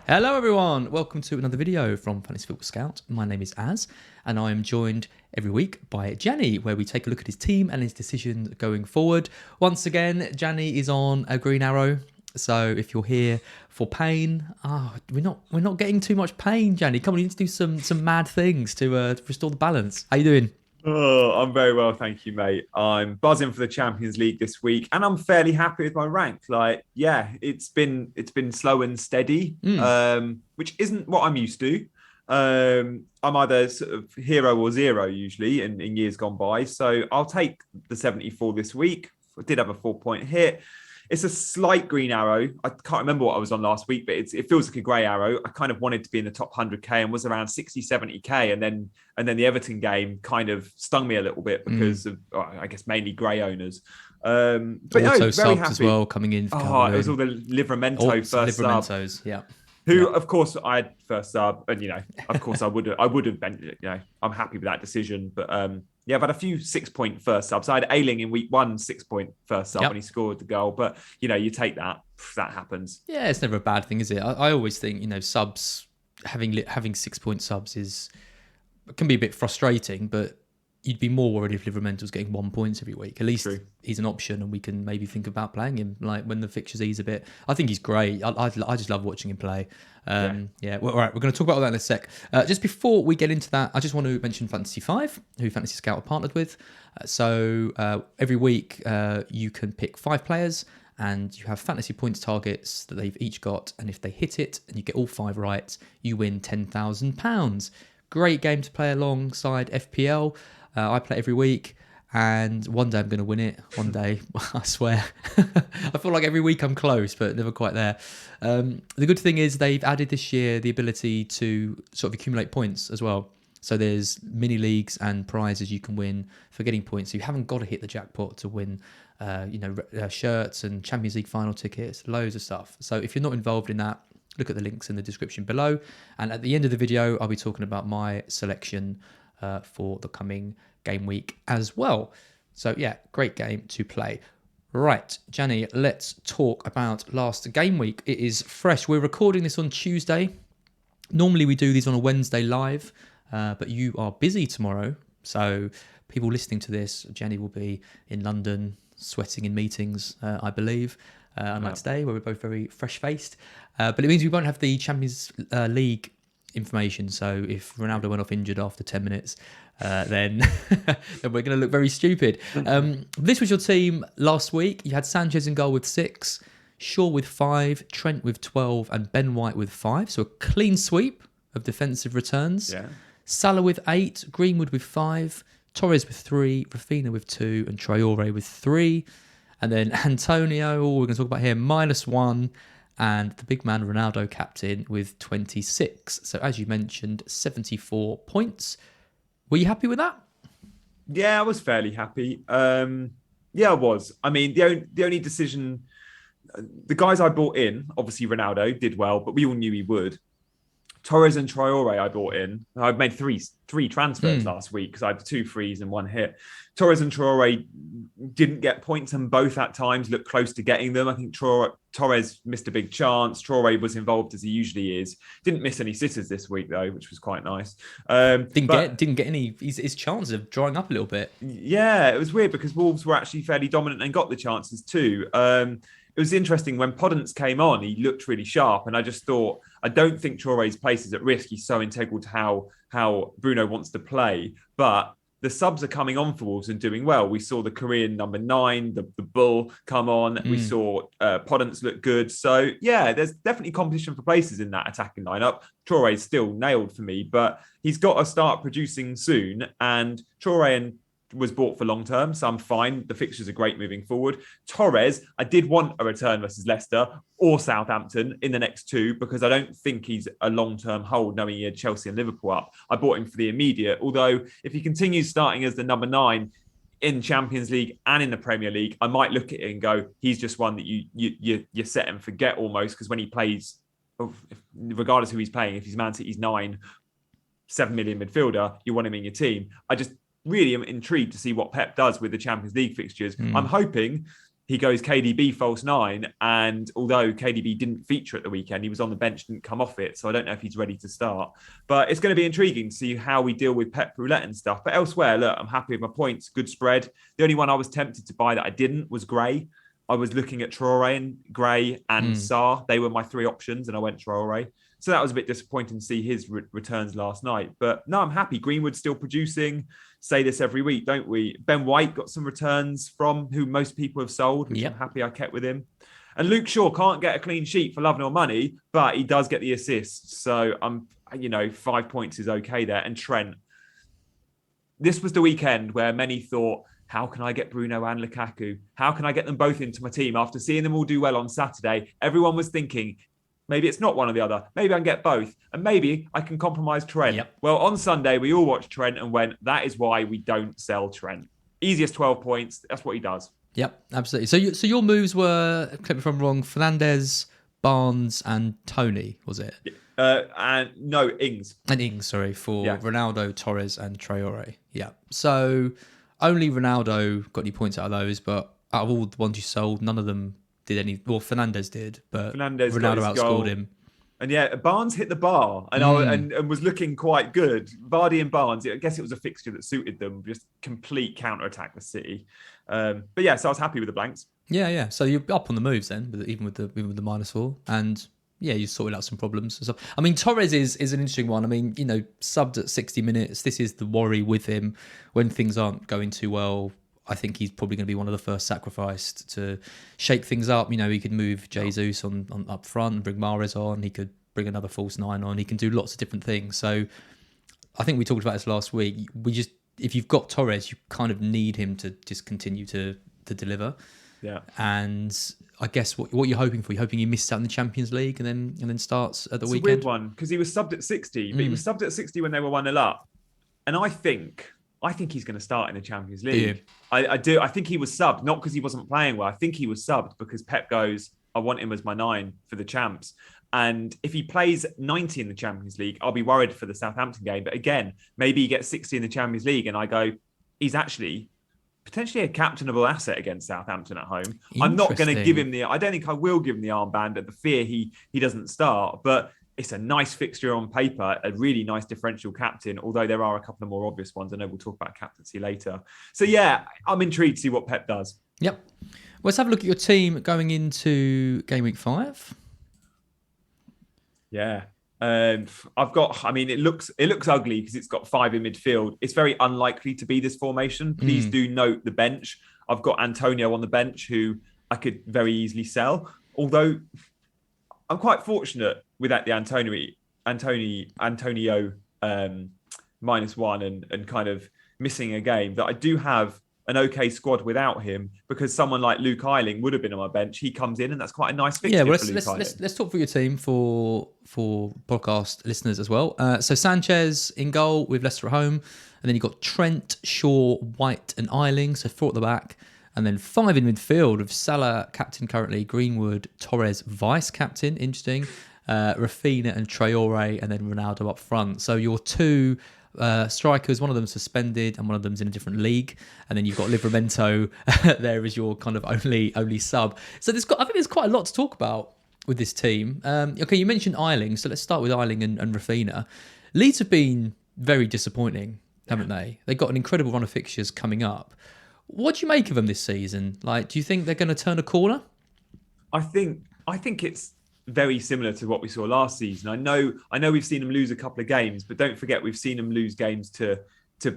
Hello everyone, welcome to another video from Fantasy Football Scout. My name is Az and I am joined every week by Gianni, where we take a look at his team and his decisions going forward. Once again, Gianni is on a green arrow, so if you're here for pain, we're not getting too much pain, Gianni. Come on, you need to do some mad things to restore the balance. How you doing? Oh, I'm very well, thank you, mate. I'm buzzing for the Champions League this week, and I'm fairly happy with my rank. It's been slow and steady, Mm. which isn't what I'm used to. I'm either sort of hero or zero usually in years gone by. So I'll take the 74 this week. I did have a 4 point hit. It's a slight green arrow. I can't remember what I was on last week, but it feels like a grey arrow. I kind of wanted to be in the top 100k and was around 60, 70k. And then the Everton game kind of stung me a little bit because of, I guess, mainly grey owners. But no, Auto very subs as happy. well coming in for Oh, it was all covering. the Livramento first sub. Livramentos, yeah. Who, Yeah. of course, I had first sub, and of course, I would have been, I'm happy with that decision. But yeah, I've had a few 6 point first subs. I had Ailing in week one, 6 point first sub, and he scored the goal. But you take that happens. Yeah, it's never a bad thing, is it? I always think, subs, having 6 point subs can be a bit frustrating, but you'd be more worried if Livermental's getting 1 point every week. At least True. he's an option, and we can maybe think about playing him like when the fixtures ease a bit. I think he's great. I just love watching him play. Yeah. Well, all right, we're going to talk about all that in a sec. Just before we get into that, I just want to mention Fantasy 5, who Fantasy Scout are partnered with. Every week you can pick 5 players, and you have fantasy points targets that they've each got, and if they hit it and you get all 5 right, you win £10,000. Great game to play alongside FPL. I play every week, and one day I'm going to win it. One day, I swear. I feel like every week I'm close, but never quite there. The good thing is they've added this year the ability to sort of accumulate points as well. So there's mini leagues and prizes you can win for getting points. So you haven't got to hit the jackpot to win, shirts and Champions League final tickets, loads of stuff. So if you're not involved in that, look at the links in the description below. And at the end of the video, I'll be talking about my selection for the coming game week as well. So yeah, great game to play. Right, Gianni, let's talk about last game week. It is fresh. We're recording this on Tuesday. Normally we do these on a Wednesday live, but you are busy tomorrow. So people listening to this, Gianni will be in London sweating in meetings, I believe. Unlike today, where we're both very fresh-faced. But it means we won't have the Champions League information. So if Ronaldo went off injured after 10 minutes, then we're going to look very stupid. This was your team last week. You had Sanchez in goal with 6, Shaw with 5, Trent with 12, and Ben White with 5. So a clean sweep of defensive returns. Yeah. Salah with 8, Greenwood with 5, Torres with 3, Rafinha with 2, and Traore with 3. And then Antonio, we're going to talk about here, -1. And the big man Ronaldo captain with 26. So as you mentioned, 74 points. Were you happy with that? Yeah, I was fairly happy. Yeah, I was. I mean, the only decision, the guys I brought in, obviously Ronaldo did well, but we all knew he would. Torres and Traore I brought in. I made three transfers last week because I had 2 frees and 1 hit. Torres and Traore didn't get points, and both at times looked close to getting them. I think Torres missed a big chance. Traore was involved as he usually is. Didn't miss any sitters this week though, which was quite nice. Didn't get any his chances of drying up a little bit. Yeah, it was weird because Wolves were actually fairly dominant and got the chances too. It was interesting when Podence came on, he looked really sharp. And I just thought, I don't think Traore's place is at risk. He's so integral to how Bruno wants to play. But the subs are coming on for Wolves and doing well. We saw the Korean number 9, the Bull, come on. We saw Podence look good. So, yeah, there's definitely competition for places in that attacking lineup. Traore's still nailed for me, but he's got to start producing soon. And Traore was bought for long term, so I'm fine. The fixtures are great moving forward. Torres, I did want a return versus Leicester or Southampton in the next 2 because I don't think he's a long-term hold, knowing he had Chelsea and Liverpool up. I bought him for the immediate, although if he continues starting as the number 9 in Champions League and in the Premier League, I might look at it and go, he's just one that you set and forget almost, because when he plays, regardless who he's playing, if he's Man City's 7 million midfielder, you want him in your team. I just really am intrigued to see what Pep does with the Champions League fixtures. I'm hoping he goes KDB false 9. And although KDB didn't feature at the weekend, he was on the bench, didn't come off it. So I don't know if he's ready to start. But it's going to be intriguing to see how we deal with Pep Roulette and stuff. But elsewhere, look, I'm happy with my points. Good spread. The only one I was tempted to buy that I didn't was Gray. I was looking at Traore and Gray and Sarr. They were my 3 options, and I went Traore. So that was a bit disappointing to see his returns last night. But no, I'm happy. Greenwood's still producing. Say this every week, don't we? Ben White got some returns from who most people have sold, which I'm happy I kept with him. And Luke Shaw can't get a clean sheet for love nor money, but he does get the assists. So 5 points is okay there. And Trent, this was the weekend where many thought, how can I get Bruno and Lukaku? How can I get them both into my team? After seeing them all do well on Saturday, everyone was thinking, maybe it's not one or the other. Maybe I can get both. And maybe I can compromise Trent. Yep. Well, on Sunday, we all watched Trent and went, that is why we don't sell Trent. Easiest 12 points. That's what he does. Yep, absolutely. So your moves were, correct me if I'm wrong, Fernandes, Barnes and Tony, was it? And no, Ings. And Ings, sorry, for Ronaldo, Torres and Traore. Yeah. So only Ronaldo got any points out of those, but out of all the ones you sold, none of them did any. Well, Fernandes did, but Ronaldo outscored him. And yeah, Barnes hit the bar and was looking quite good. Vardy and Barnes, I guess it was a fixture that suited them, just complete counter-attack the City. But yeah, so I was happy with the blanks. Yeah. So you're up on the moves then, even with the -4. And yeah, you sorted out some problems and stuff. I mean, Torres is an interesting one. I mean, subbed at 60 minutes. This is the worry with him when things aren't going too well. I think he's probably going to be one of the first sacrificed to shake things up. He could move Jesus on up front and bring Mahrez on. He could bring another false 9 on. He can do lots of different things. So I think we talked about this last week. If you've got Torres, you kind of need him to just continue to deliver. Yeah. And I guess what you're hoping for, you're hoping he misses out in the Champions League and then starts at the weekend. It's a weird one because he was subbed at 60, but he was subbed at 60 when they were 1-0 up. And I think he's going to start in the Champions League. I do. I think he was subbed, not because he wasn't playing well. I think he was subbed because Pep goes, I want him as my 9 for the champs. And if he plays 90 in the Champions League, I'll be worried for the Southampton game. But again, maybe he gets 60 in the Champions League and I go, he's actually potentially a captainable asset against Southampton at home. I'm not going to give him I don't think I will give him the armband at the fear he doesn't start. But it's a nice fixture on paper, a really nice differential captain, although there are a couple of more obvious ones. I know we'll talk about captaincy later. So yeah, I'm intrigued to see what Pep does. Yep. Let's have a look at your team going into Game Week 5. Yeah. It looks ugly because it's got 5 in midfield. It's very unlikely to be this formation. Please do note the bench. I've got Antonio on the bench who I could very easily sell. Although I'm quite fortunate with that, the Antonio -1 and kind of missing a game, that I do have an okay squad without him, because someone like Luke Ayling would have been on my bench. He comes in and that's quite a nice fixture. Yeah, well, let's talk for your team for podcast listeners as well. So Sanchez in goal with Leicester at home, and then you've got Trent, Shaw, White and Ayling, so 4 at the back. And then 5 in midfield of Salah, captain currently, Greenwood, Torres, vice-captain, interesting, Rafinha and Traore, and then Ronaldo up front. So your 2 strikers, one of them suspended and one of them's in a different league. And then you've got Livramento there as your kind of only sub. So I think there's quite a lot to talk about with this team. Okay, you mentioned Ayling, so let's start with Ayling and Rafinha. Leeds have been very disappointing, haven't they? They've got an incredible run of fixtures coming up. What do you make of them this season? Like, do you think they're going to turn a corner? I think it's very similar to what we saw last season. I know we've seen them lose a couple of games, but don't forget we've seen them lose games to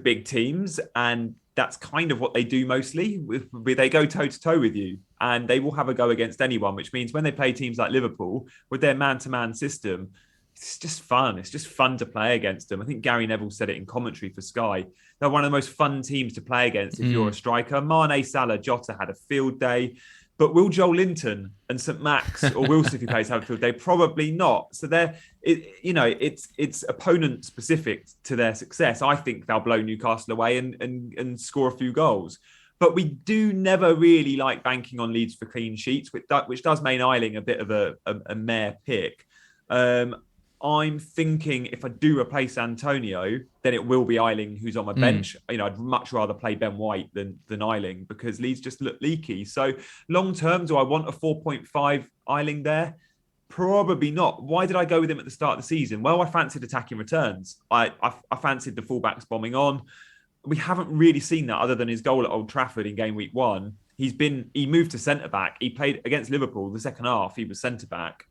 big teams, and that's kind of what they do mostly. They go toe-to-toe with you, and they will have a go against anyone, which means when they play teams like Liverpool, with their man-to-man system, it's just fun. It's just fun to play against them. I think Gary Neville said it in commentary for Sky. They're one of the most fun teams to play against if you're a striker. Mane, Salah, Jota had a field day. But will Joel Linton and St Max or Wilson, if he plays, have a field day? Probably not. So it's opponent specific to their success. I think they'll blow Newcastle away and score a few goals. But we do never really like banking on Leeds for clean sheets, which does make Ayling a bit of a mare pick. I'm thinking if I do replace Antonio, then it will be Eiling who's on my bench. I'd much rather play Ben White than Eiling because Leeds just look leaky. So long term, do I want a 4.5 Eiling there? Probably not. Why did I go with him at the start of the season? Well, I fancied attacking returns. I fancied the fullbacks bombing on. We haven't really seen that other than his goal at Old Trafford in game week 1. He moved to centre back. He played against Liverpool the second half. He was centre back.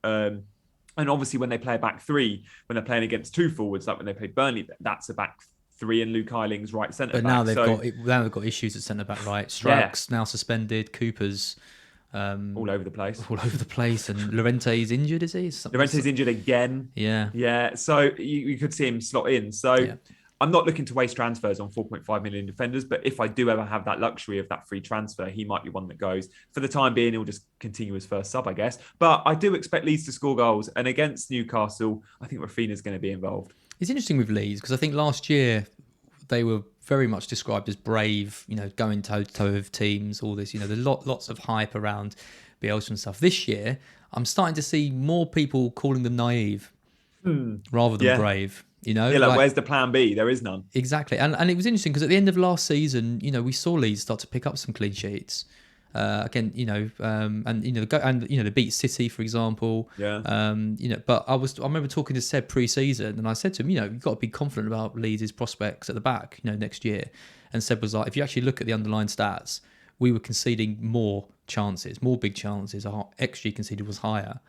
And obviously, when they play a back three, when they're playing against two forwards, like when they played Burnley, that's a back three and Luke Eiling's right centre back. But now they've got issues at centre back, right? Strauch's now suspended. Cooper's all over the place. And Llorente's injured, is he? Llorente's injured again. Yeah. So you could see him slot in. So I'm not looking to waste transfers on 4.5 million defenders, but if I do ever have that luxury of that free transfer, he might be one that goes. For the time being, he'll just continue as first sub, I guess. But I do expect Leeds to score goals. And against Newcastle, I think Rafinha's going to be involved. It's interesting with Leeds because I think last year they were very much described as brave, going toe-to-toe with teams, all this, there's lots of hype around Bielsa and stuff. This year, I'm starting to see more people calling them naive rather than brave. Where's the plan B? There is none. Exactly. And it was interesting because at the end of last season, we saw Leeds start to pick up some clean sheets. Again, they beat City, for example. But I remember talking to Seb pre-season, and I said to him, you've got to be confident about Leeds' prospects at the back, next year. And Seb was like, if you actually look at the underlying stats, we were conceding more big chances. Our XG conceded was higher.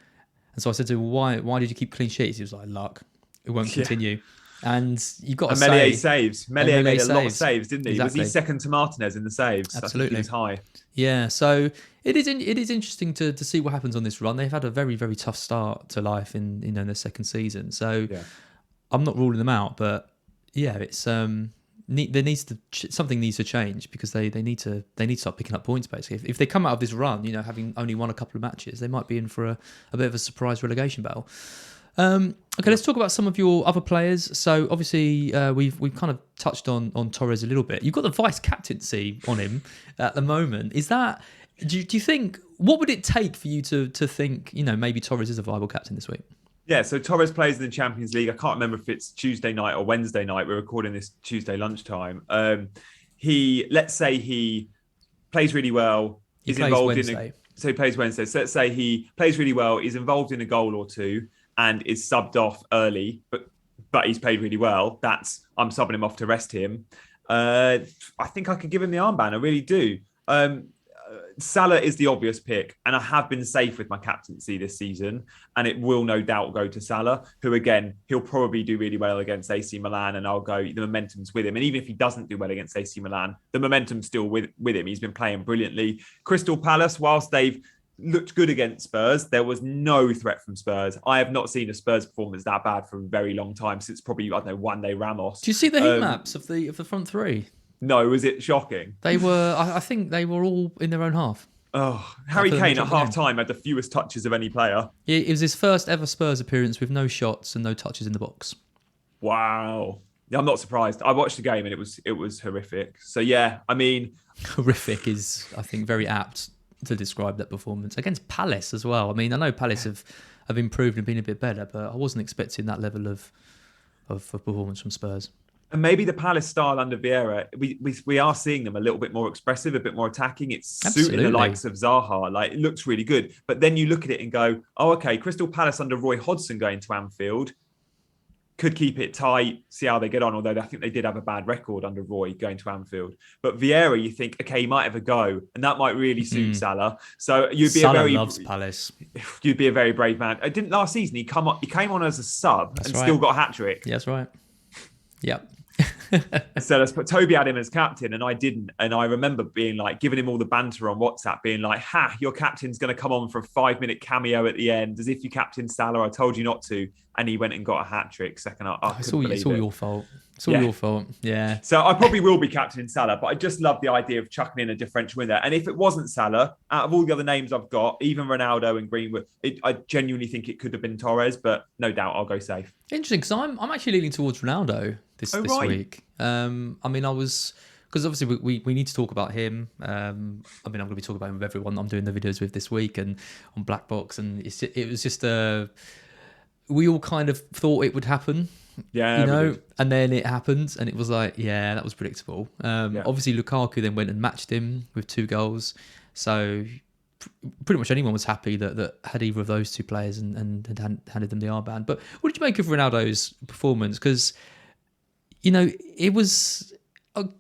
And so I said to him, why did you keep clean sheets? He was like, luck. It won't continue. And you've got to say... Meslier saves. Meslier made a lot of saves, didn't he? Exactly. Was he second to Martinez in the saves? Absolutely. He was high. Yeah, so it is interesting to see what happens on this run. They've had a very, very tough start to life in their second season. So I'm not ruling them out, but it's something needs to change because they need to start picking up points basically. If they come out of this run, having only won a couple of matches, they might be in for a bit of a surprise relegation battle. Okay, let's talk about some of your other players. So obviously we've kind of touched on Torres a little bit. You've got the vice captaincy on him at the moment. Is that do you think what would it take for you to think maybe Torres is a viable captain this week? Yeah, so Torres plays in the Champions League. I can't remember if it's Tuesday night or Wednesday night. We're recording this Tuesday lunchtime. Let's say he plays really well. He plays Wednesday. So he plays Wednesday. So let's say he plays really well. He's involved in a goal or two and is subbed off early, but he's played really well. I'm subbing him off to rest him. I think I could give him the armband. I really do. Salah is the obvious pick, and I have been safe with my captaincy this season, and it will no doubt go to Salah, who again, he'll probably do really well against AC Milan, and the momentum's with him. And even if he doesn't do well against AC Milan, the momentum's still with him. He's been playing brilliantly. Crystal Palace, whilst they've looked good against Spurs, there was no threat from Spurs. I have not seen a Spurs performance that bad for a very long time, since probably, one day Ramos. Do you see the heat maps of the front three? No, was it shocking? They were. I think they were all in their own half. Oh, Harry Kane at half-time had the fewest touches of any player. It was his first ever Spurs appearance with no shots and no touches in the box. Wow. Yeah, I'm not surprised. I watched the game and it was horrific. So yeah, I mean... Horrific is, I think, very apt to describe that performance. Against Palace as well. I mean, I know Palace have improved and been a bit better, but I wasn't expecting that level of performance from Spurs. And maybe the Palace style under Vieira, we are seeing them a little bit more expressive, a bit more attacking. It's suiting the likes of Zaha. Like, it looks really good. But then you look at it and go, oh, okay, Crystal Palace under Roy Hodgson going to Anfield could keep it tight, see how they get on. Although I think they did have a bad record under Roy going to Anfield. But Vieira, you think, okay, he might have a go, and that might really suit Salah. So you'd be Salah loves Palace. You'd be a very brave man. Didn't last season he came on as a sub still got a hat trick. Yeah, that's right. Yep. So let's put Toby had him as captain and I didn't. And I remember being like, giving him all the banter on WhatsApp, being like, your captain's going to come on for a 5-minute cameo at the end, as if you captain Salah. I told you not to. And he went and got a hat trick second half. It's all your fault. It's all your fault. Yeah. So I probably will be captaining Salah, but I just love the idea of chucking in a differential winner. And if it wasn't Salah, out of all the other names I've got, even Ronaldo and Greenwood, I genuinely think it could have been Torres, but no doubt I'll go safe. Interesting, because I'm actually leaning towards Ronaldo this week. I mean, because obviously we need to talk about him. I'm going to be talking about him with everyone I'm doing the videos with this week and on Black Box, and it was just we all kind of thought it would happen. Yeah, You we know, did. and then it happened, and it was like, yeah, that was predictable. Yeah. Obviously, Lukaku then went and matched him with 2 goals, so pretty much anyone was happy that had either of those 2 players and had handed them the armband. But what did you make of Ronaldo's performance? Because it was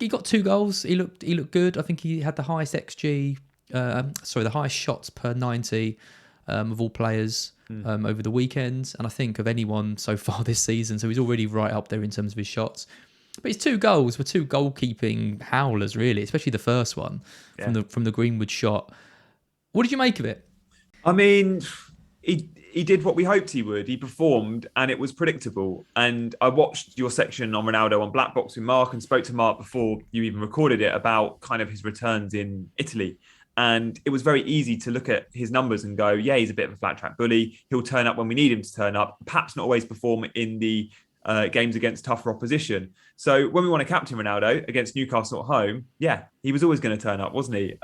he got 2 goals. He looked good. I think he had the highest XG, the highest shots per 90 of all players over the weekend, and I think of anyone so far this season. So he's already right up there in terms of his shots. But his 2 goals were 2 goalkeeping howlers, really, especially the first one from the Greenwood shot. What did you make of it? I mean, he did what we hoped he would. He performed, and it was predictable. And I watched your section on Ronaldo on Black Box with Mark, and spoke to Mark before you even recorded it about kind of his returns in Italy. And it was very easy to look at his numbers and go, yeah, he's a bit of a flat track bully. He'll turn up when we need him to turn up, perhaps not always perform in the games against tougher opposition. So when we want to captain Ronaldo against Newcastle at home, yeah, he was always going to turn up, wasn't he?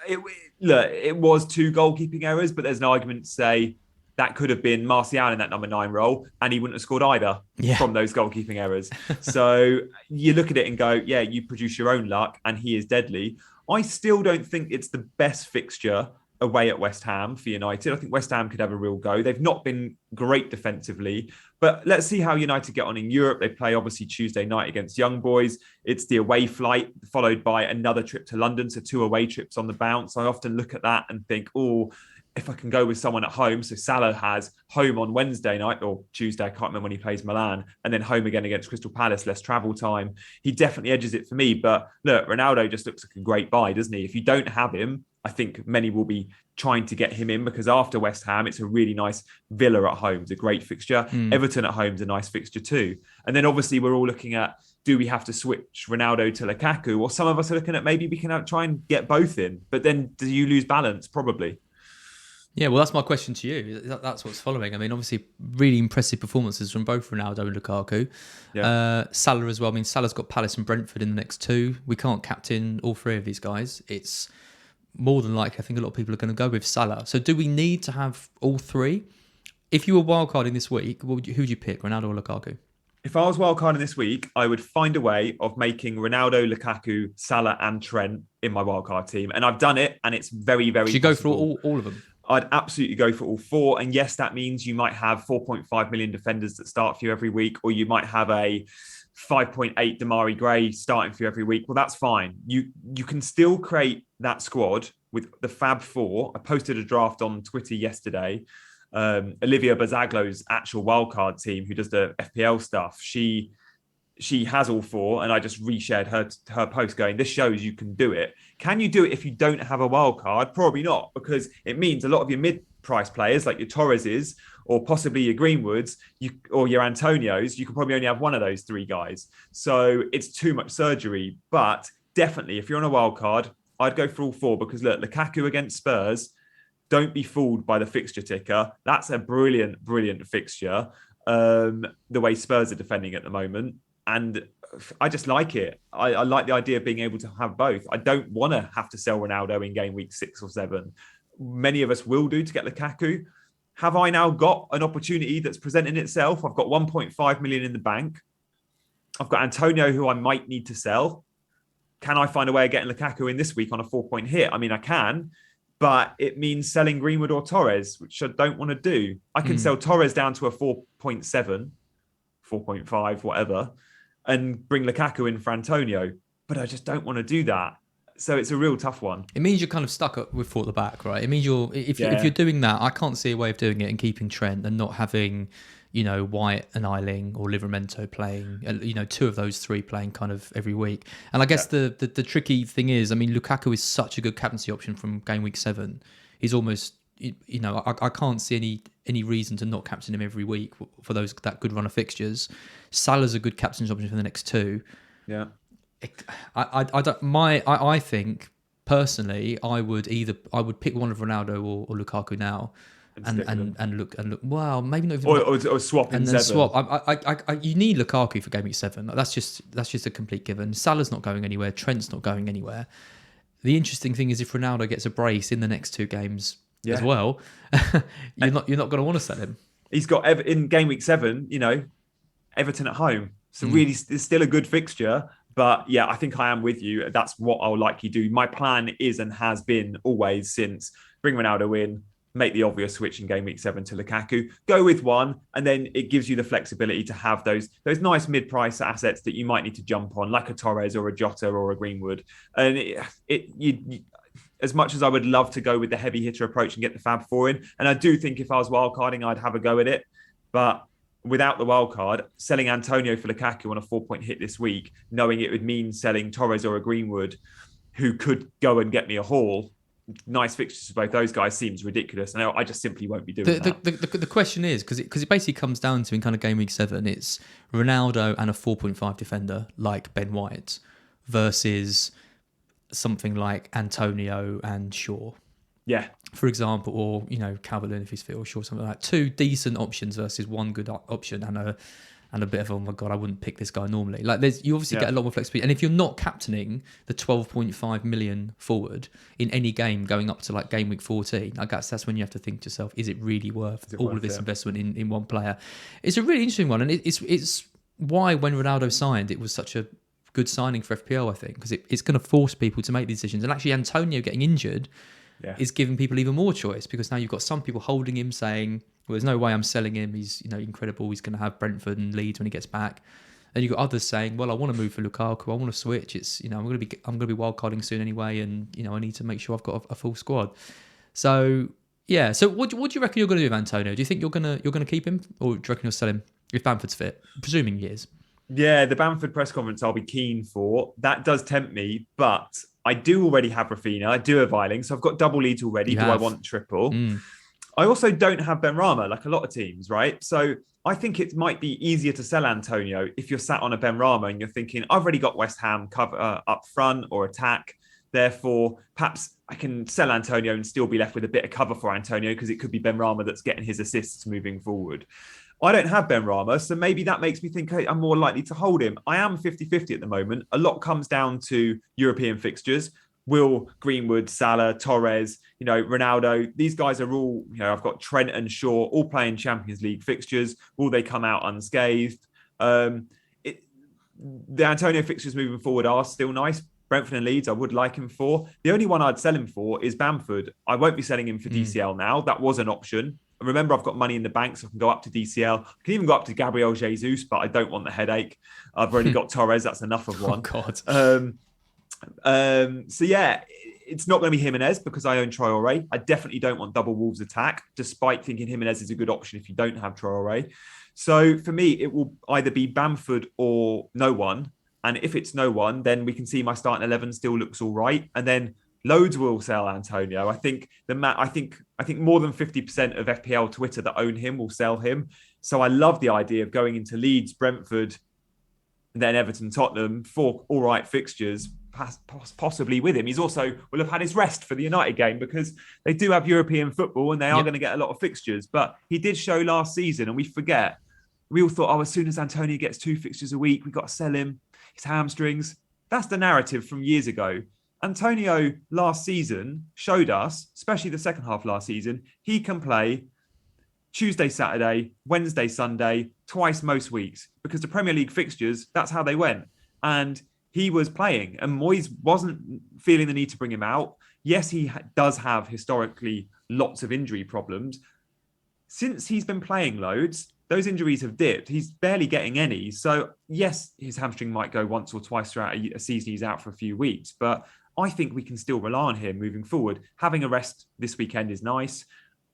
It was 2 goalkeeping errors, but there's an argument to say that could have been Martial in that number 9 role, and he wouldn't have scored either from those goalkeeping errors. So you look at it and go, yeah, you produce your own luck, and he is deadly. I still don't think it's the best fixture away at West Ham for United. I think West Ham could have a real go. They've not been great defensively, but let's see how United get on in Europe. They play obviously Tuesday night against Young Boys. It's the away flight followed by another trip to London. So 2 away trips on the bounce. I often look at that and think, oh, if I can go with someone at home. So Salah has home on Wednesday night or Tuesday, I can't remember when he plays Milan, and then home again against Crystal Palace, less travel time. He definitely edges it for me. But look, Ronaldo just looks like a great buy, doesn't he? If you don't have him, I think many will be trying to get him in, because after West Ham, it's a really nice. Villa at home is a great fixture. Everton at home is a nice fixture too. And then obviously we're all looking at, do we have to switch Ronaldo to Lukaku? Or some of us are looking at maybe we can try and get both in. But then do you lose balance? Probably. Yeah, well, that's my question to you. That's what's following. I mean, obviously, really impressive performances from both Ronaldo and Lukaku. Yeah. Salah as well. I mean, Salah's got Palace and Brentford in the next 2. We can't captain all 3 of these guys. It's more than likely, I think a lot of people are going to go with Salah. So do we need to have all 3? If you were wildcarding this week, who'd you pick, Ronaldo or Lukaku? If I was wildcarding this week, I would find a way of making Ronaldo, Lukaku, Salah and Trent in my wildcard team. And I've done it, and it's very, very Should you go for all of them? I'd absolutely go for all 4. And yes, that means you might have 4.5 million defenders that start for you every week, or you might have a 5.8 Damari Gray starting for you every week. Well, that's fine. You can still create that squad with the Fab 4. I posted a draft on Twitter yesterday. Olivia Bazaglo's actual wildcard team, who does the FPL stuff, she has all 4, and I just reshared her post going, this shows you can do it. Can you do it if you don't have a wild card? Probably not, because it means a lot of your mid-price players like your Torreses or possibly your Greenwoods or your Antonios, you can probably only have one of those 3 guys. So it's too much surgery. But definitely, if you're on a wild card, I'd go for all 4, because look, Lukaku against Spurs, don't be fooled by the fixture ticker. That's a brilliant, brilliant fixture, the way Spurs are defending at the moment. And I just like it. I like the idea of being able to have both. I don't want to have to sell Ronaldo in game week 6 or 7. Many of us will do to get Lukaku. Have I now got an opportunity that's presenting itself? I've got 1.5 million in the bank. I've got Antonio, who I might need to sell. Can I find a way of getting Lukaku in this week on a 4-point hit? I mean, I can, but it means selling Greenwood or Torres, which I don't want to do. I can sell Torres down to a 4.7, 4.5, whatever, and bring Lukaku in for Antonio. But I just don't want to do that. So it's a real tough one. It means you're kind of stuck up with 4 at the back, right? It means if you're doing that, I can't see a way of doing it and keeping Trent and not having, White and Eiling or Livramento playing, 2 of those 3 playing kind of every week. And I guess the tricky thing is, I mean, Lukaku is such a good captaincy option from game week 7. He's almost, I can't see any reason to not captain him every week for that good run of fixtures. Salah's a good captain's option for the next 2. Yeah. I think personally, I would pick one of Ronaldo or Lukaku now, and look. Wow, maybe not even or swap in and then 7. swap. You need Lukaku for game week 7. That's just a complete given. Salah's not going anywhere. Trent's not going anywhere. The interesting thing is if Ronaldo gets a brace in the next 2 games as well, you're not going to want to sell him. He's got in game week 7, Everton at home. So really, it's still a good fixture. But yeah, I think I am with you. That's what I'll likely do. My plan is and has been always since bring Ronaldo in, make the obvious switch in game week 7 to Lukaku, go with one, and then it gives you the flexibility to have those nice mid-price assets that you might need to jump on, like a Torres or a Jota or a Greenwood. And as much as I would love to go with the heavy hitter approach and get the Fab Four in, and I do think if I was wildcarding, I'd have a go at it. But without the wildcard, selling Antonio for Lukaku on a 4-point hit this week, knowing it would mean selling Torres or a Greenwood, who could go and get me a haul, nice fixtures for both those guys, seems ridiculous. And I just simply won't be doing that. The question is, because it basically comes down to in kind of game week 7, it's Ronaldo and a 4.5 defender like Ben White versus something like Antonio and Shaw. Yeah. For example, or, Calvert-Lewin if he's fit, or Shaw, something like that. 2 decent options versus 1 good option and a bit of, oh my God, I wouldn't pick this guy normally. Like you obviously get a lot more flexibility. And if you're not captaining the 12.5 million forward in any game going up to like game week 14, I guess that's when you have to think to yourself, is it really worth all of this investment in one player? It's a really interesting one. And it's why when Ronaldo signed, it was such a good signing for FPL, I think, because it's going to force people to make these decisions. And actually Antonio getting injured is giving people even more choice, because now you've got some people holding him saying, well, there's no way I'm selling him. He's incredible. He's going to have Brentford and Leeds when he gets back. And you've got others saying, well, I want to move for Lukaku. I want to switch. It's I'm going to be wildcarding soon anyway, and I need to make sure I've got a full squad. So yeah. So what do you reckon you're going to do with Antonio? Do you think you're going to keep him, or do you reckon you'll sell him if Bamford's fit? Presuming he is. Yeah, the Bamford press conference I'll be keen for. That does tempt me, but I do already have Rafinha. I do have Eiling, so I've got double leads already. I want triple? I also don't have Benrahma like a lot of teams, right? So I think it might be easier to sell Antonio if you're sat on a Benrahma and you're thinking, I've already got West Ham cover up front or attack. Therefore, perhaps I can sell Antonio and still be left with a bit of cover for Antonio, because it could be Benrahma that's getting his assists moving forward. I don't have Benrahma, so maybe that makes me think I'm more likely to hold him. I am 50-50 at the moment. A lot comes down to European fixtures. Will Greenwood, Salah, Torres, Ronaldo, these guys are all, I've got Trent and Shaw all playing Champions League fixtures. Will they come out unscathed? The Antonio fixtures moving forward are still nice. Brentford and Leeds, I would like him for. The only one I'd sell him for is Bamford. I won't be selling him for DCL now. That was an option. Remember, I've got money in the bank, so I can go up to DCL. I can even go up to Gabriel Jesus, but I don't want the headache. I've already got Torres. That's enough of one. Oh, God. So, yeah, it's not going to be Jimenez because I own Traore. I definitely don't want double Wolves attack, despite thinking Jimenez is a good option if you don't have Traore. So, for me, it will either be Bamford or no one. And if it's no one, then we can see my starting 11 still looks all right. And then loads will sell Antonio. I think more than 50% of FPL Twitter that own him will sell him. So I love the idea of going into Leeds, Brentford, and then Everton, Tottenham, 4 all right fixtures, possibly with him. He's also will have had his rest for the United game, because they do have European football and they are going to get a lot of fixtures. But he did show last season, and we forget. We all thought, as soon as Antonio gets 2 fixtures a week, we've got to sell him. His hamstrings. That's the narrative from years ago. Antonio last season showed us, especially the second half last season, he can play Tuesday, Saturday, Wednesday, Sunday, twice most weeks, because the Premier League fixtures, that's how they went. And he was playing, and Moyes wasn't feeling the need to bring him out. Yes, he does have historically lots of injury problems. Since he's been playing loads, those injuries have dipped. He's barely getting any. So, yes, his hamstring might go once or twice throughout a season. He's out for a few weeks. But I think we can still rely on him moving forward. Having a rest this weekend is nice.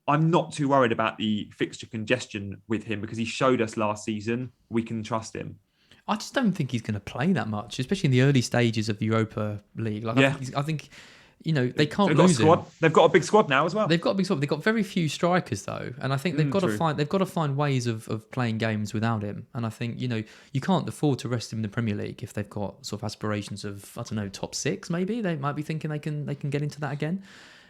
I'm not too worried about the fixture congestion with him, because he showed us last season we can trust him. I just don't think he's going to play that much, especially in the early stages of the Europa League. I think they can't lose him. They've got a big squad now as well. They've got a big squad. They've got very few strikers though, and I think they've got to find ways of playing games without him. And I think you can't afford to rest him in the Premier League if they've got sort of aspirations of, I don't know, top 6 maybe. They might be thinking they can get into that again.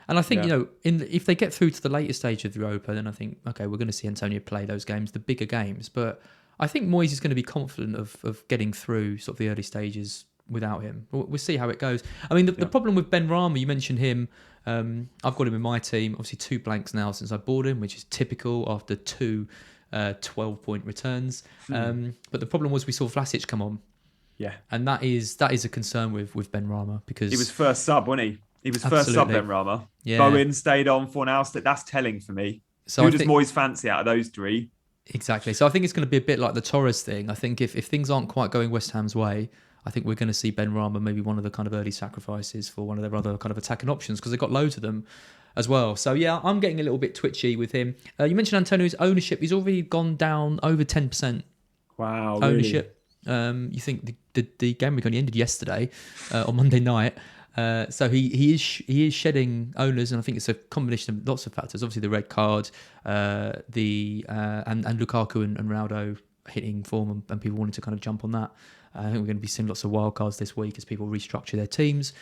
And I think if they get through to the later stage of the Europa, then I think okay, we're going to see Antonio play those games, the bigger games. But I think Moyes is going to be confident of getting through sort of the early stages without him. We'll see how it goes. I mean, the problem with Ben Rama, you mentioned him. I've got him in my team. Obviously, 2 blanks now since I bought him, which is typical after 2 12-point returns. But the problem was we saw Vlasic come on. Yeah. And that is a concern with Ben Rama because he was first sub, wasn't he? He was first sub, Ben Rama. Yeah. Bowen stayed on for now. That's telling for me. So who does Moyes fancy out of those 3? Exactly. So I think it's going to be a bit like the Torres thing. I think if things aren't quite going West Ham's way, I think we're going to see Ben Rama maybe one of the kind of early sacrifices for one of their other kind of attacking options because they've got loads of them as well. So yeah, I'm getting a little bit twitchy with him. You mentioned Antonio's ownership. He's already gone down over 10%. Wow. Ownership. Really? You think the game week only ended yesterday on Monday night. So he is shedding owners, and I think it's a combination of lots of factors. Obviously, the red card, and Lukaku and Ronaldo hitting form, and people wanting to kind of jump on that. I think we're going to be seeing lots of wildcards this week as people restructure their teams.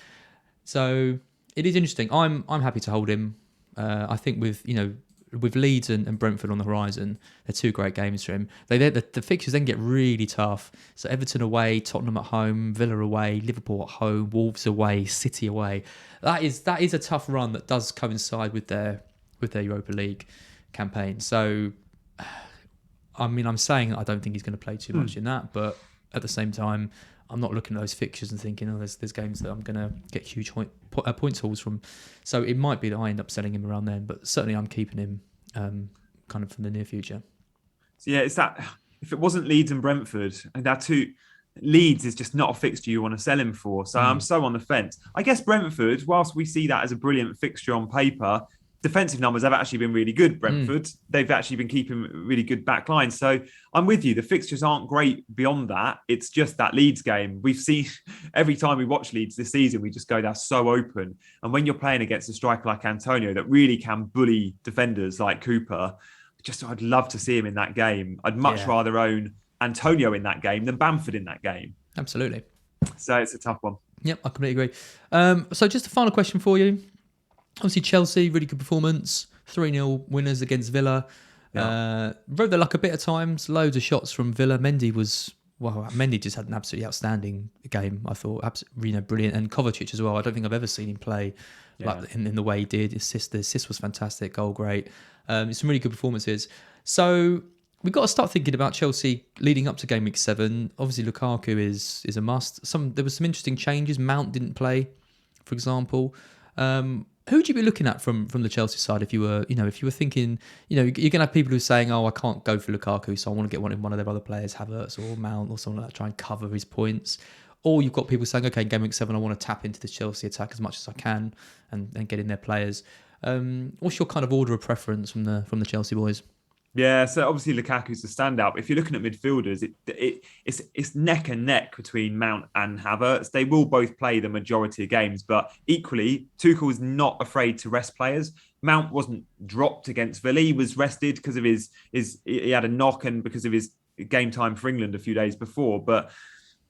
So it is interesting. I'm happy to hold him. I think with Leeds and Brentford on the horizon, they're 2 great games for him. The fixtures then get really tough. So Everton away, Tottenham at home, Villa away, Liverpool at home, Wolves away, City away. That is a tough run that does coincide with their Europa League campaign. So, I mean, I'm saying I don't think he's going to play too much in that, but at the same time, I'm not looking at those fixtures and thinking, there's games that I'm going to get huge points hauls from. So it might be that I end up selling him around then, but certainly I'm keeping him kind of for the near future. So yeah, it's that if it wasn't Leeds and Brentford, and that too, Leeds is just not a fixture you want to sell him for. So I'm so on the fence. I guess Brentford, whilst we see that as a brilliant fixture on paper, defensive numbers have actually been really good, Brentford. They've actually been keeping really good back lines. So I'm with you. The fixtures aren't great beyond that. It's just that Leeds game. We've seen every time we watch Leeds this season, we just go, they're so open. And when you're playing against a striker like Antonio that really can bully defenders like Cooper, I'd love to see him in that game. I'd much rather own Antonio in that game than Bamford in that game. Absolutely. So it's a tough one. Yep, I completely agree. So just a final question for you. Obviously, Chelsea, really good performance. 3-0 winners against Villa. Yeah. Rode their luck a bit at times. Loads of shots from Villa. Mendy just had an absolutely outstanding game, I thought. Absolutely, brilliant. And Kovacic as well. I don't think I've ever seen him play like in the way he did. The assist was fantastic. Goal great. Some really good performances. So we've got to start thinking about Chelsea leading up to game week 7. Obviously, Lukaku is a must. There was some interesting changes. Mount didn't play, for example. Who would you be looking at from the Chelsea side if you were thinking, you're going to have people who are saying, I can't go for Lukaku, so I want to get one of their other players, Havertz or Mount or someone like that, try and cover his points. Or you've got people saying, okay, game week 7, I want to tap into this Chelsea attack as much as I can and get in their players. What's your kind of order of preference from the Chelsea boys? Yeah, so obviously Lukaku's the standout. But if you're looking at midfielders, it's neck and neck between Mount and Havertz. They will both play the majority of games, but equally, Tuchel's not afraid to rest players. Mount wasn't dropped against Villa. He was rested because of he had a knock and because of his game time for England a few days before. But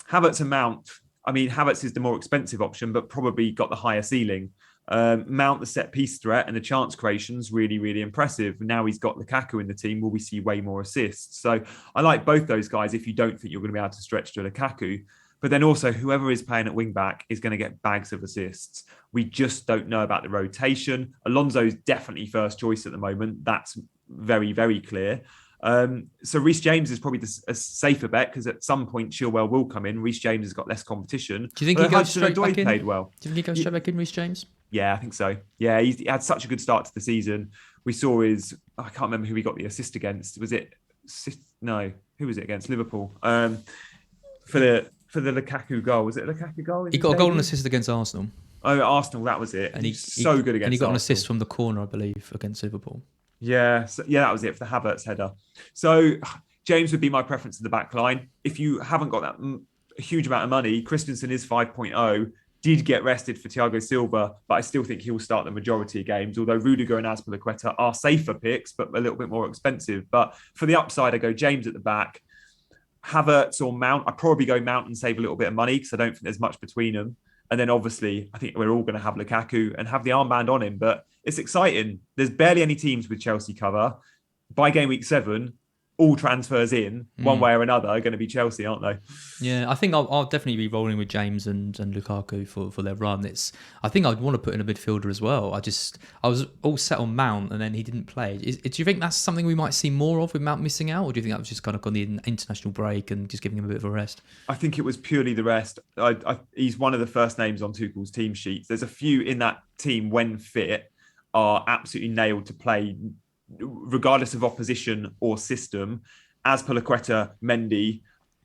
Havertz and Mount, I mean, Havertz is the more expensive option, but probably got the higher ceiling. Mount, the set piece threat and the chance creation's really, really impressive. Now he's got Lukaku in the team, will we see way more assists? So I like both those guys if you don't think you're going to be able to stretch to Lukaku. But then also whoever is playing at wing back is going to get bags of assists. We just don't know about the rotation. Alonso's definitely first choice at the moment. That's very, very clear. So Reece James is probably a safer bet because at some point Chilwell will come in. Reece James has got less competition. Do you think he goes straight back in? Played well. Do you think he goes straight back in, Reece James? Yeah, I think so. Yeah, he had such a good start to the season. We saw I can't remember who he got the assist against. Was it? No, who was it against? Liverpool. For the Lukaku goal. Was it a Lukaku goal? He got a goal and assist against Arsenal. Oh, Arsenal, that was it. And he's so good against Arsenal. And he got an assist from the corner, I believe, against Liverpool. Yeah, that was it for the Havertz header. So James would be my preference in the back line. If you haven't got that a huge amount of money, Christensen is 5.0. Did get rested for Thiago Silva, but I still think he will start the majority of games, although Rudiger and Azpilicueta are safer picks, but a little bit more expensive. But for the upside, I go James at the back, Havertz or Mount. I'd probably go Mount and save a little bit of money because I don't think there's much between them. And then obviously, I think we're all going to have Lukaku and have the armband on him, but it's exciting. There's barely any teams with Chelsea cover. By game week 7, all transfers in one way or another are going to be Chelsea, aren't they? Yeah, I think I'll definitely be rolling with James and Lukaku for their run. I think I'd want to put in a midfielder as well. I was all set on Mount, and then he didn't play. Do you think that's something we might see more of with Mount missing out, or do you think that was just kind of on the international break and just giving him a bit of a rest? I think it was purely the rest. He's one of the first names on Tuchel's team sheets. There's a few in that team when fit are absolutely nailed to play regardless of opposition or system. As Azpilicueta, Mendy,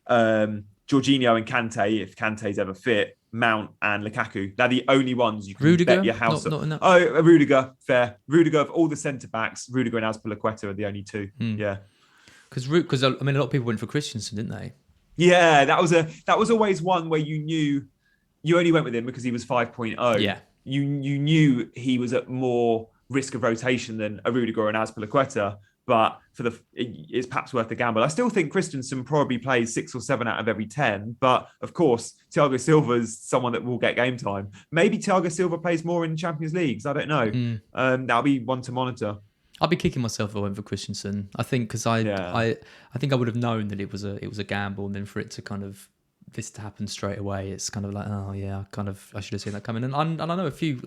Jorginho and Kante, if Kante's ever fit, Mount and Lukaku. They're the only ones you can Rudiger? bet your house not on. Oh, Rudiger, fair. Rudiger, of all the centre-backs, Rudiger and Azpilicueta are the only two. Yeah. Because I mean, a lot of people went for Christensen, didn't they? Yeah, that was always one where you knew you only went with him because he was 5.0. Yeah. You knew he was at more risk of rotation than a Rudiger and Azpilicueta, but it's perhaps worth the gamble. I still think Christensen probably plays 6 or 7 out of every 10, but of course, Thiago Silva's someone that will get game time. Maybe Thiago Silva plays more in Champions Leagues. I don't know. That'll be one to monitor. I'd be kicking myself if I went for Christensen. I think because I think I would have known that it was a gamble, and then for it to kind of this to happen straight away, it's kind of like, oh yeah, I should have seen that coming. And I know a few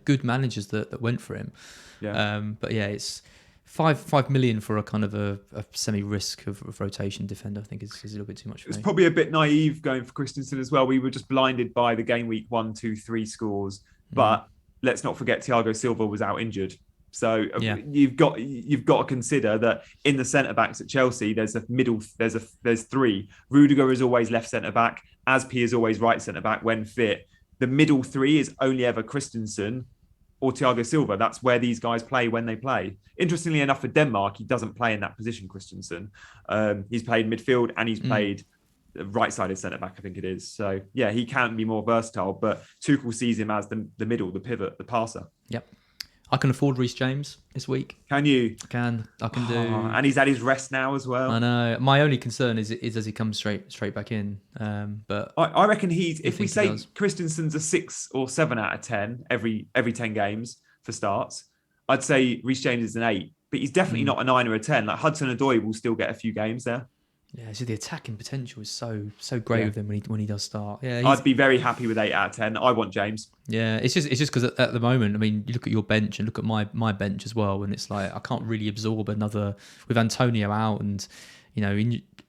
good managers that went for him. Yeah. But yeah, it's 5 million for a kind of a semi-risk of rotation defender. I think is a little bit too much for me. It's probably a bit naive going for Christensen as well. We were just blinded by the game week 1, 2, 3 scores, but let's not forget Thiago Silva was out injured. So you've got to consider that in the centre backs at Chelsea, there's 3. Rudiger is always left centre back. Azpi is always right centre back when fit. The middle 3 is only ever Christensen or Thiago Silva. That's where these guys play when they play. Interestingly enough, for Denmark, he doesn't play in that position, Christensen. He's played midfield and he's played right-sided centre-back, I think it is. So, yeah, he can be more versatile, but Tuchel sees him as the middle, the pivot, the passer. Yep. I can afford Reece James this week. Can you? I can do. And he's had his rest now as well. I know. My only concern is as he comes straight back in. But I reckon if we say Christensen's a 6 or 7 out of 10 every 10 games for starts, I'd say Reece James is an 8. But he's definitely not a 9 or a 10. Like Hudson-Odoi will still get a few games there. Yeah, so the attacking potential is so great with him when he does start. Yeah, I'd be very happy with 8 out of 10. I want James. Yeah, it's just because at the moment, I mean, you look at your bench and look at my bench as well, and it's like I can't really absorb another with Antonio out and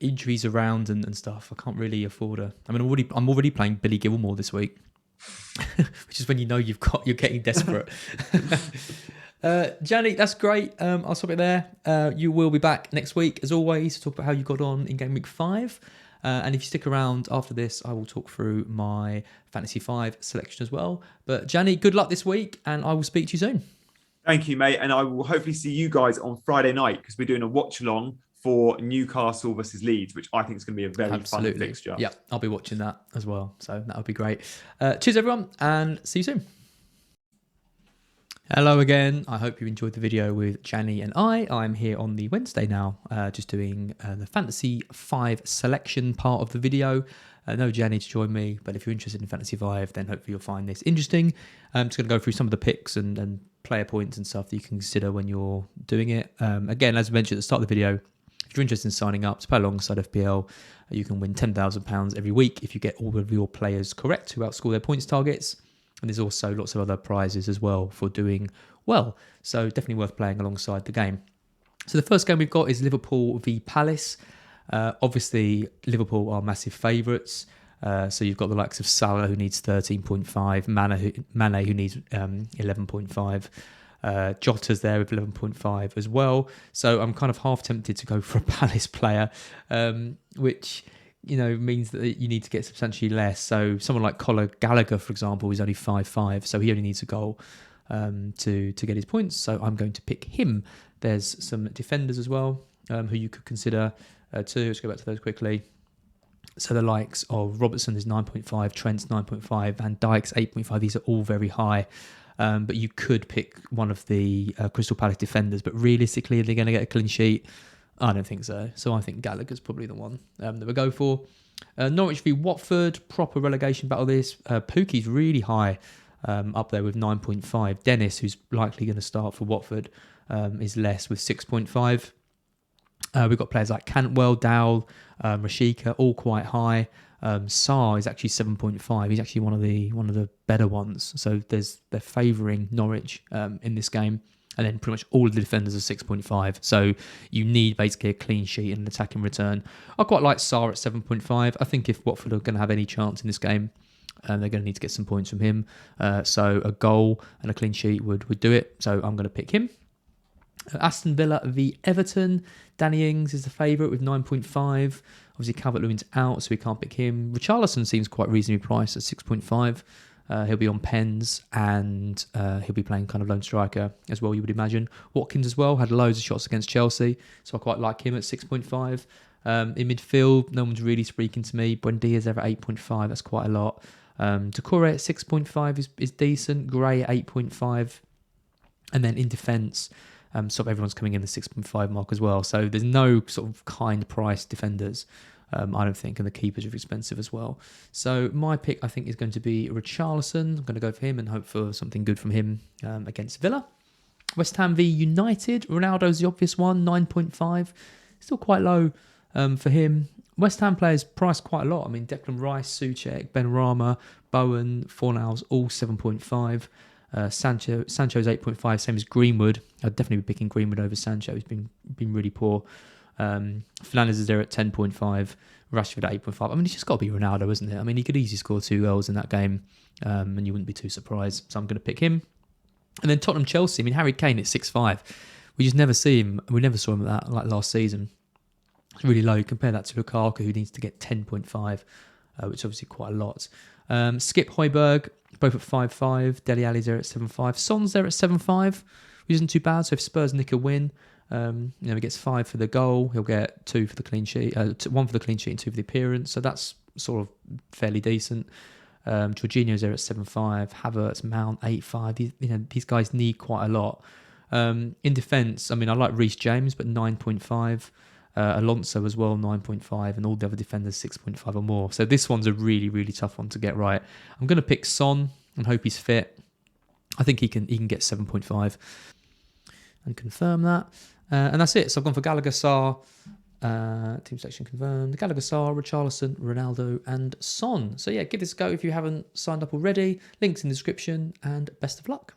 injuries around and stuff. I can't really afford I mean, I'm already playing Billy Gilmore this week, which is when you're getting desperate. Gianni, that's great. I'll stop it there. You will be back next week, as always, to talk about how you got on in Game Week 5. And if you stick around after this, I will talk through my Fantasy 5 selection as well. But Gianni, good luck this week, and I will speak to you soon. Thank you, mate. And I will hopefully see you guys on Friday night because we're doing a watch-along for Newcastle versus Leeds, which I think is going to be a very fun fixture. Yeah, I'll be watching that as well. So that would be great. Cheers, everyone, and see you soon. Hello again. I hope you enjoyed the video with Gianni and I. I'm here on the Wednesday now, just doing the Fantasy 5 selection part of the video. No Gianni to join me, but if you're interested in Fantasy 5, then hopefully you'll find this interesting. I'm just going to go through some of the picks and player points and stuff that you can consider when you're doing it. Again, as I mentioned at the start of the video, if you're interested in signing up to play alongside FPL, you can win £10,000 every week if you get all of your players correct who outscore their points targets. And there's also lots of other prizes as well for doing well. So definitely worth playing alongside the game. So the first game we've got is Liverpool v Palace. Obviously, Liverpool are massive favourites. So you've got the likes of Salah, who needs 13.5, Mane, who needs 11.5. Jota's there with 11.5 as well. So I'm kind of half tempted to go for a Palace player, which means that you need to get substantially less. So someone like Conor Gallagher, for example, is only 5.5, so he only needs a goal to get his points. So I'm going to pick him. There's some defenders as well who you could consider too. Let's go back to those quickly. So the likes of Robertson is 9.5, Trent's 9.5, Van Dijk's 8.5. These are all very high. But you could pick one of the Crystal Palace defenders, but realistically, are they going to get a clean sheet? I don't think so. So I think Gallagher's probably the one that we'll go for. Norwich v Watford, proper relegation battle this. Pookie's really high up there with 9.5. Dennis, who's likely going to start for Watford, is less with 6.5. We've got players like Cantwell, Dowell, Rashika, all quite high. Sarr is actually 7.5. He's actually one of the better ones. So they're favouring Norwich in this game. And then pretty much all of the defenders are 6.5. So you need basically a clean sheet and an attacking return. I quite like Sarr at 7.5. I think if Watford are going to have any chance in this game, they're going to need to get some points from him. So a goal and a clean sheet would do it. So I'm going to pick him. Aston Villa v Everton. Danny Ings is the favourite with 9.5. Obviously Calvert-Lewin's out, so we can't pick him. Richarlison seems quite reasonably priced at 6.5. He'll be on pens, and he'll be playing kind of lone striker as well, you would imagine. Watkins as well, had loads of shots against Chelsea, so I quite like him at 6.5. In midfield, no one's really speaking to me. Buendia's there at 8.5, that's quite a lot. Doucouré at 6.5 is decent. Gray at 8.5. And then in defence, sort of everyone's coming in the 6.5 mark as well. So there's no sort of kind price defenders, I don't think, and the keepers are expensive as well. So my pick, I think, is going to be Richarlison. I'm going to go for him and hope for something good from him against Villa. West Ham v United. Ronaldo's the obvious one, 9.5. Still quite low for him. West Ham players priced quite a lot. I mean, Declan Rice, Souček, Benrahma, Bowen, Fornals, all 7.5. Sancho's 8.5, same as Greenwood. I'd definitely be picking Greenwood over Sancho. He's been really poor. Fernandes is there at 10.5. Rashford at 8.5. I mean, it's just got to be Ronaldo, isn't it? I mean, he could easily score 2 goals in that game, and you wouldn't be too surprised. So I'm going to pick him. And then Tottenham-Chelsea. I mean, Harry Kane at 6.5. We just never see him. We never saw him at that like last season. It's really low. Compare that to Lukaku, who needs to get 10.5, which is obviously quite a lot. Skip Højbjerg, both at 5.5. Dele Alli's there at 7.5. Son's there at 7.5, which isn't too bad. So if Spurs nick a win, he gets 5 for the goal. He'll get 2 for the clean sheet, 1 for the clean sheet and 2 for the appearance. So that's sort of fairly decent. Jorginho's there at 7.5. Havertz, Mount 8.5. These guys need quite a lot. In defence, I mean, I like Reece James, but 9.5. Alonso as well, 9.5, and all the other defenders 6.5 or more. So this one's a really, really tough one to get right. I'm going to pick Son and hope he's fit. I think he can get 7.5 and confirm that. And that's it. So I've gone for Gallagher, Sarr, team selection confirmed. Gallagher, Sarr, Richarlison, Ronaldo, and Son. So yeah, give this a go if you haven't signed up already. Links in the description, and best of luck.